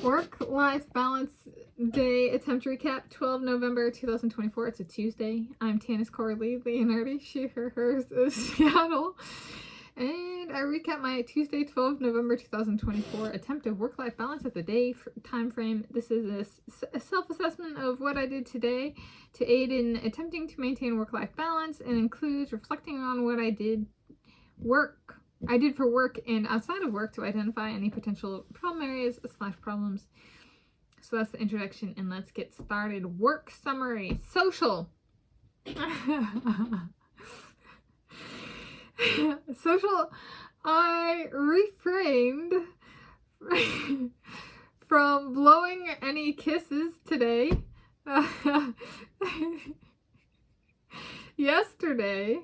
Work-life balance day attempt recap, 12 November 2024. It's a Tuesday. I'm Tanis Coralee Leonhardi. She, her, hers is Seattle. And I recap my Tuesday, 12 November 2024 attempt of work-life balance at the day time frame. This is a self-assessment of what I did today to aid in attempting to maintain work-life balance, and includes reflecting on what I did for work and outside of work to identify any potential problem areas / problems. So that's the introduction, and let's get started. Work summary. Social. Social. I refrained from blowing any kisses today. Yesterday,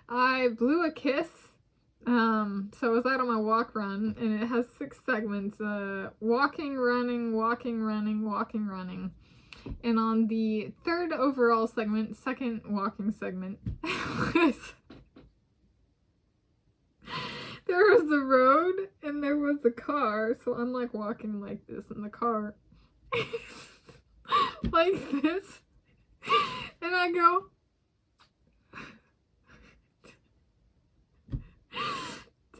I blew a kiss. So I was out on my walk run, and it has 6 segments, walking, running, walking, running, walking, running. And on the 3rd overall segment, 2nd walking segment, there was the road and there was the car. So I'm like walking like this in the car, like this, and I go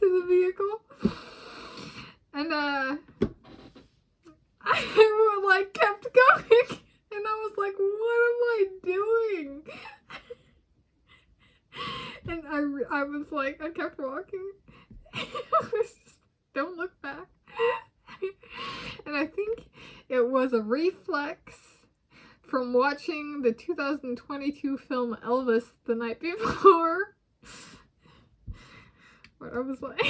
to the vehicle, and I like kept going, and I was like, what am I doing? And I was like, I kept walking. I was just, don't look back. And I think it was a reflex from watching the 2022 film Elvis the night before. But I was like,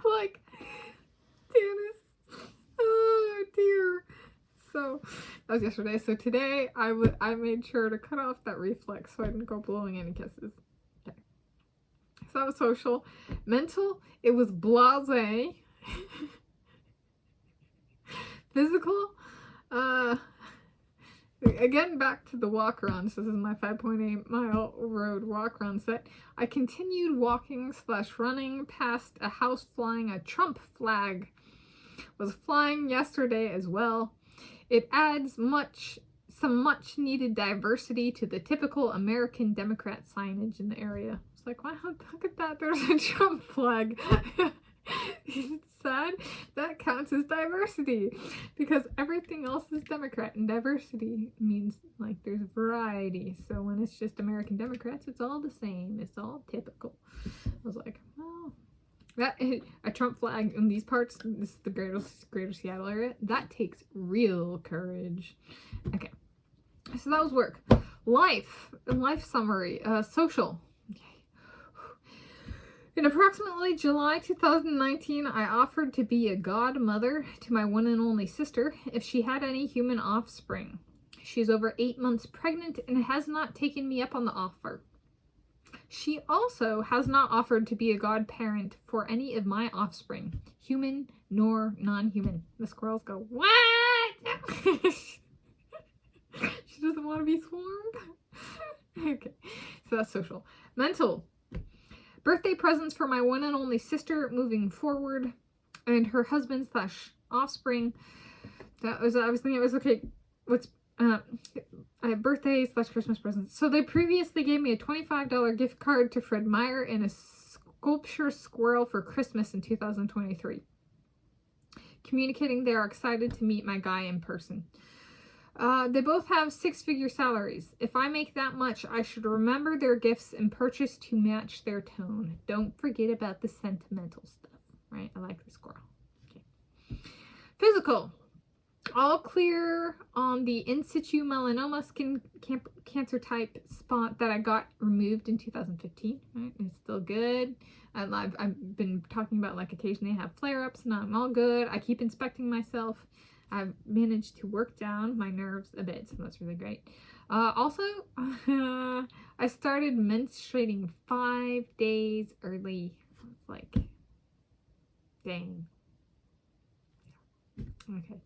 like, Tanis, oh dear. So that was yesterday. So today I made sure to cut off that reflex so I didn't go blowing any kisses. Okay. So that was social. Mental, it was blasé. Physical, again, back to the walk run. So this is my 5.8 mile road walk run set. I continued walking / running past a house flying a Trump flag. Was flying yesterday as well. It adds some much needed diversity to the typical American Democrat signage in the area. It's like, wow, look at that, there's a Trump flag. It's sad. That counts as diversity, because everything else is Democrat, and diversity means like there's variety. So when it's just American Democrats, it's all the same. It's all typical. I was like, oh, that a Trump flag in these parts, this is the greater Seattle area, that takes real courage. Okay, so that was work. Life summary. Social. In approximately July 2019, I offered to be a godmother to my one and only sister if she had any human offspring. She's over 8 months pregnant and has not taken me up on the offer. She also has not offered to be a godparent for any of my offspring, human nor non-human. The squirrels go, what? She doesn't want to be swarmed? Okay, so that's social. Mental. Birthday presents for my one and only sister moving forward, and her husband / offspring. I was thinking it was okay. What's birthday / Christmas presents. So they previously gave me a $25 gift card to Fred Meyer and a sculpture squirrel for Christmas in 2023. Communicating they are excited to meet my guy in person. They both have 6-figure salaries. If I make that much, I should remember their gifts and purchase to match their tone. Don't forget about the sentimental stuff, right? I like the squirrel. Okay. Physical. All clear on the in situ melanoma skin cancer type spot that I got removed in 2015. Right? It's still good. I've been talking about like occasionally I have flare-ups, and I'm all good. I keep inspecting myself. I've managed to work down my nerves a bit, so that's really great. Also, I started menstruating 5 days early. It's like, dang. Okay.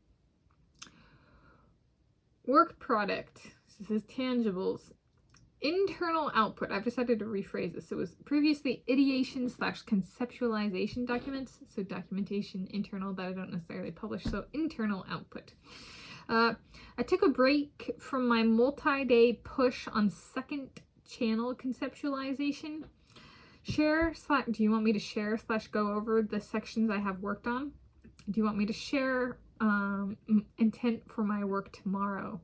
Work product. This is tangibles. internal output. I've decided to rephrase this. It was previously ideation / conceptualization documents. So documentation, internal, that I don't necessarily publish. So internal output. I took a break from my multi-day push on second channel conceptualization. Do you want me to share / go over the sections I have worked on? Do you want me to share intent for my work tomorrow?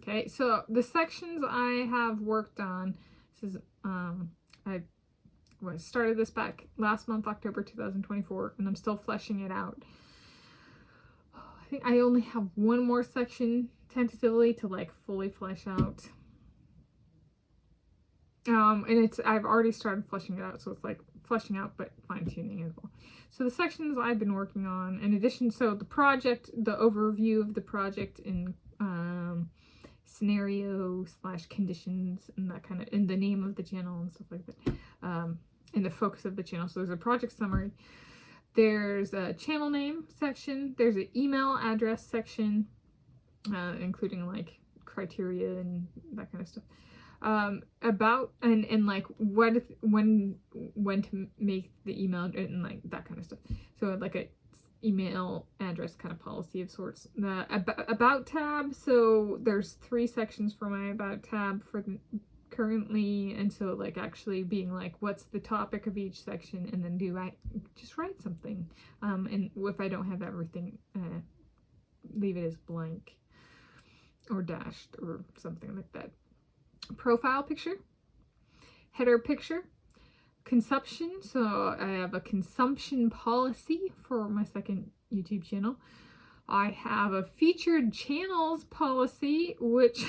Okay, so the sections I have worked on, this is, I started this back last month, October 2024, and I'm still fleshing it out. I think I only have one more section tentatively to like fully flesh out. And I've already started fleshing it out, so it's like fleshing out but fine-tuning as well. So the sections I've been working on, in addition, so the project, the overview of the project in scenario / conditions and that kind of, and the name of the channel and stuff like that, and the focus of the channel. So there's a project summary, there's a channel name section, there's an email address section, including like criteria and that kind of stuff. About and like when to make the email and like that kind of stuff. So like a email address kind of policy of sorts. The about tab, so there's 3 sections for my about tab for currently, and so like actually being like what's the topic of each section, and then do I just write something, and if I don't have everything, leave it as blank or dashed or something like that. Profile picture, header picture, consumption. So I have a consumption policy for my second YouTube channel. I have a featured channels policy, which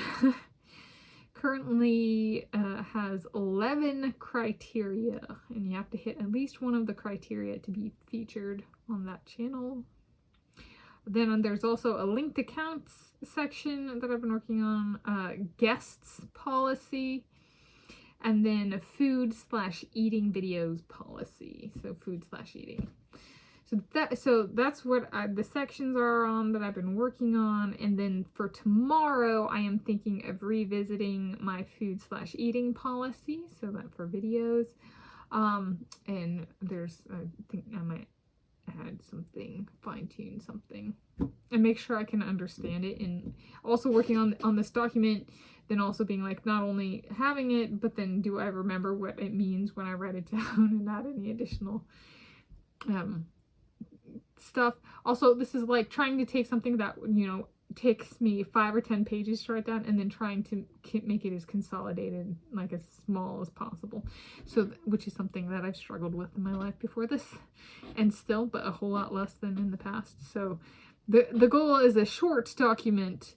currently has 11 criteria, and you have to hit at least one of the criteria to be featured on that channel. Then there's also a linked accounts section that I've been working on, guests policy, and then a food / eating videos policy. So food / eating. So that's what the sections are on that I've been working on. And then for tomorrow, I am thinking of revisiting my food / eating policy. So that for videos, and there's, I think I might add something, fine-tune something, and make sure I can understand it. And also working on this document, then also being like not only having it, but then do I remember what it means when I write it down, and add any additional stuff. Also, this is like trying to take something that, you know, takes me 5 or 10 pages to write down, and then trying to make it as consolidated, like as small as possible. So, which is something that I've struggled with in my life before this, and still, but a whole lot less than in the past. So the goal is a short document,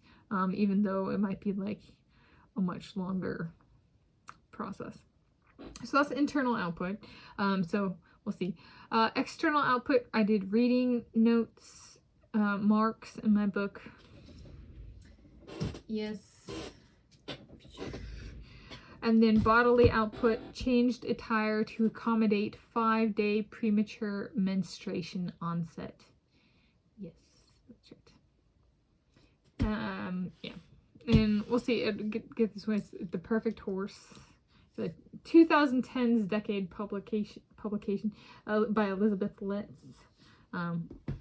even though it might be like a much longer process. So that's internal output. So we'll see. External output, I did reading notes, marks in my book. Yes. And then bodily output, changed attire to accommodate 5-day premature menstruation onset. Yes, that's right. Yeah. And we'll see, get this one, it's The Perfect Horse. It's a 2010s decade publication by Elizabeth Letts.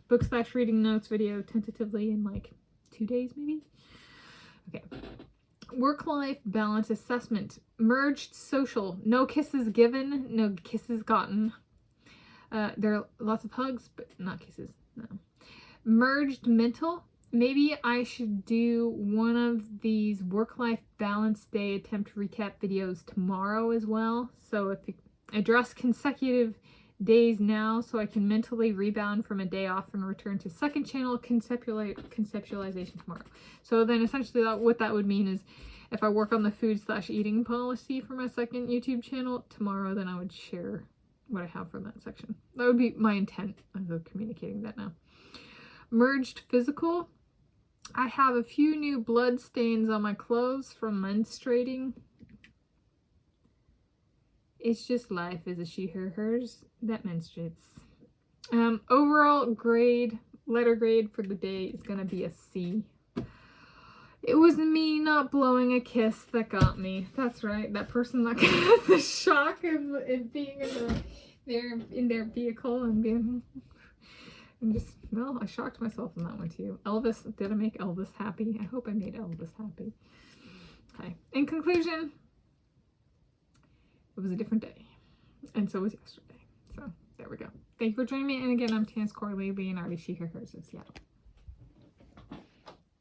Book / reading notes video tentatively in like 2 days maybe. Okay. Work-life balance assessment. Merged social. No kisses given, no kisses gotten. There are lots of hugs, but not kisses. No. Merged mental. Maybe I should do one of these work-life balance day attempt recap videos tomorrow as well. So if you address consecutive days now, so I can mentally rebound from a day off and return to second channel conceptualization tomorrow. So then essentially what that would mean is if I work on the food / eating policy for my second YouTube channel tomorrow, then I would share what I have for that section. That would be my intent of communicating that now. Merged physical. I have a few new blood stains on my clothes from menstruating. It's just life as a she, her, hers that menstruates. Overall grade, letter grade for the day is going to be a C. It was me not blowing a kiss that got me. That's right. That person that got the shock of being in their vehicle and being... And just, well, I shocked myself in that one too. Elvis, did I make Elvis happy? I hope I made Elvis happy. Okay. In conclusion, it was a different day. And so was yesterday. So, there we go. Thank you for joining me. And again, I'm Tanis Coralee Leonhardi, she, her, hers of Seattle.